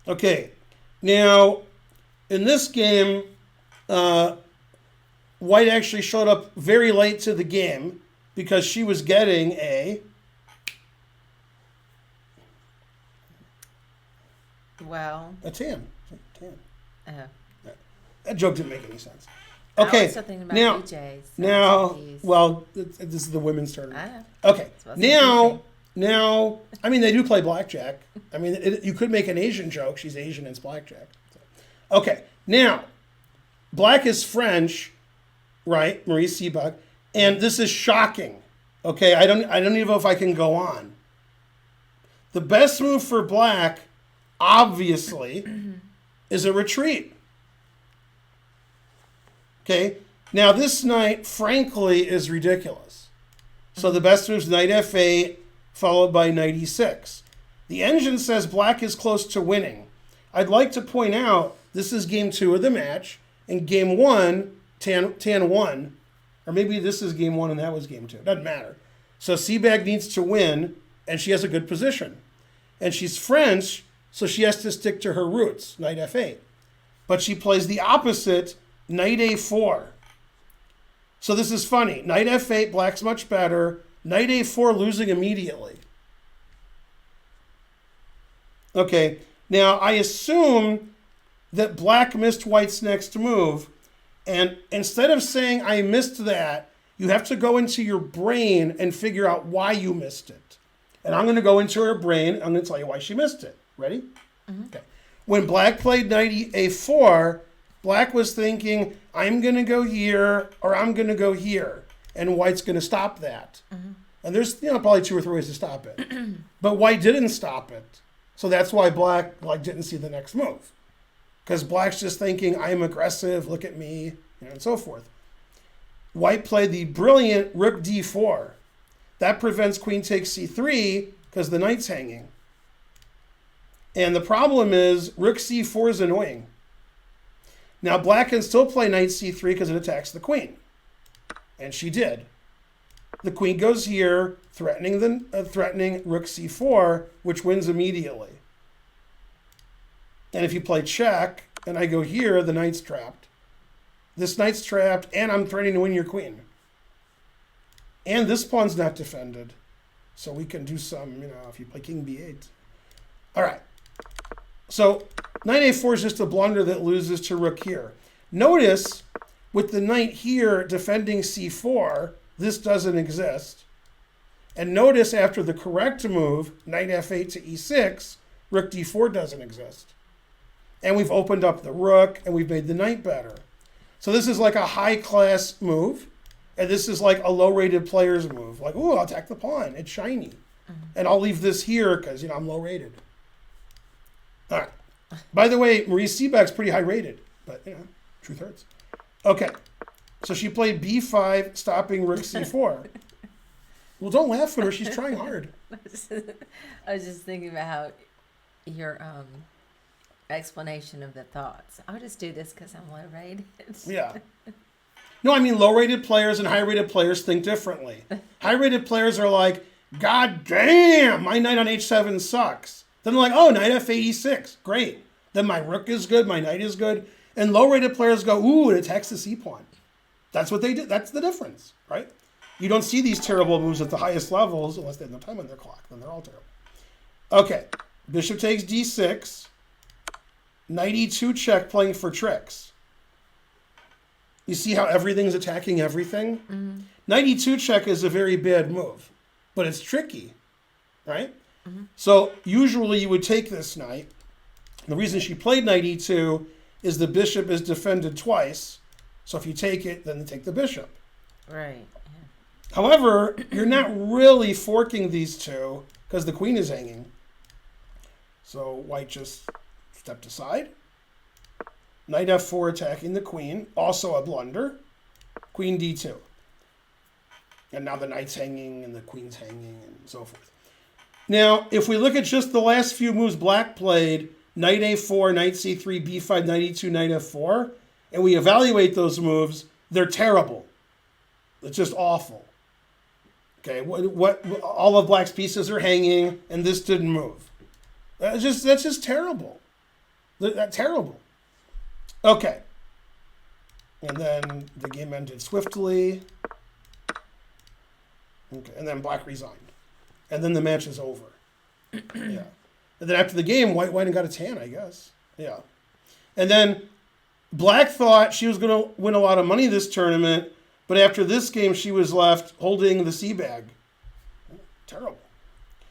Okay, now in this game, White actually showed up very late to the game because she was getting a... Well. A tan. Oh. That joke didn't make any sense. I Okay, was thinking about BJ's. this is the women's tournament. I know. Okay, now, I mean, they do play blackjack. I mean, you could make an Asian joke. She's Asian and it's blackjack. Okay, now, black is French, right? Marie Sebag, and this is shocking. Okay, I don't even know if I can go on. The best move for black, obviously, is a retreat. Okay, now this knight, frankly, is ridiculous. So the best move is knight f8, followed by knight e6. The engine says black is close to winning. I'd like to point out, this is game 2 of the match, and game 1, tan won, or maybe this is game 1 and that was game 2. Doesn't matter. So Sebag needs to win, and she has a good position. And she's French, so she has to stick to her roots, knight f8. But she plays the opposite, knight a4. So this is funny. Knight f8, black's much better. Knight a4, losing immediately. Okay, now I assume that black missed white's next move. And instead of saying, I missed that, you have to go into your brain and figure out why you missed it. And I'm going to go into her brain. I'm going to tell you why she missed it. Ready? Mm-hmm. Okay. When black played knight a4, black was thinking, I'm going to go here or I'm going to go here. And white's going to stop that. Mm-hmm. And there's probably 2 or 3 ways to stop it. But white didn't stop it. So that's why black didn't see the next move. Because black's just thinking, I'm aggressive, look at me, and so forth. White played the brilliant rook d4. That prevents queen takes c3 because the knight's hanging. And the problem is rook c4 is annoying. Now black can still play knight c3 because it attacks the queen. And she did. The queen goes here, threatening rook c4, which wins immediately. And if you play check, and I go here, the knight's trapped. This knight's trapped, and I'm threatening to win your queen. And this pawn's not defended. So we can do some, if you play king b8. All right. So knight a4 is just a blunder that loses to rook here. Notice, with the knight here defending c4, this doesn't exist. And notice after the correct move, knight f8 to e6, rook d4 doesn't exist. And we've opened up the rook, and we've made the knight better. So this is like a high-class move, and this is like a low-rated player's move. Like, ooh, I'll attack the pawn. It's shiny. Mm-hmm. And I'll leave this here because, I'm low-rated. All right. By the way, Marie Sebag's pretty high-rated, but, truth hurts. Okay. So she played b5, stopping rook c4. Well, don't laugh at her. She's trying hard. I was just thinking about how your explanation of the thoughts. I'll just do this because I'm low-rated. Yeah. No, I mean low-rated players and high-rated players think differently. High-rated players are like, God damn, my knight on h7 sucks. Then they're like, oh, knight f8, e6, great. Then my rook is good, my knight is good. And low-rated players go, ooh, it attacks the c-pawn. That's what they did. That's the difference, right? You don't see these terrible moves at the highest levels unless they have no time on their clock. Then they're all terrible. Okay, bishop takes d6. Knight e2 check, playing for tricks. You see how everything's attacking everything? Mm-hmm. Knight e2 check is a very bad move, but it's tricky, right? Mm-hmm. So usually you would take this knight. The reason she played knight e2 is the bishop is defended twice. So if you take it, then you take the bishop. Right. Yeah. However, you're not really forking these two because the queen is hanging. So white just stepped aside. Knight f4 attacking the queen. Also a blunder. Queen d2. And now the knight's hanging and the queen's hanging and so forth. Now, if we look at just the last few moves black played, knight a4, knight c3, b5, knight e2, knight f4, and we evaluate those moves, they're terrible. It's just awful. Okay, what all of black's pieces are hanging, and this didn't move. That's just terrible. That's terrible. Okay. And then the game ended swiftly. Okay. And then Black resigned. And then the match is over. Yeah. And then after the game, White went and got a tan, I guess. Yeah. And then Black thought she was going to win a lot of money this tournament, but after this game, she was left holding the Sebag. Terrible.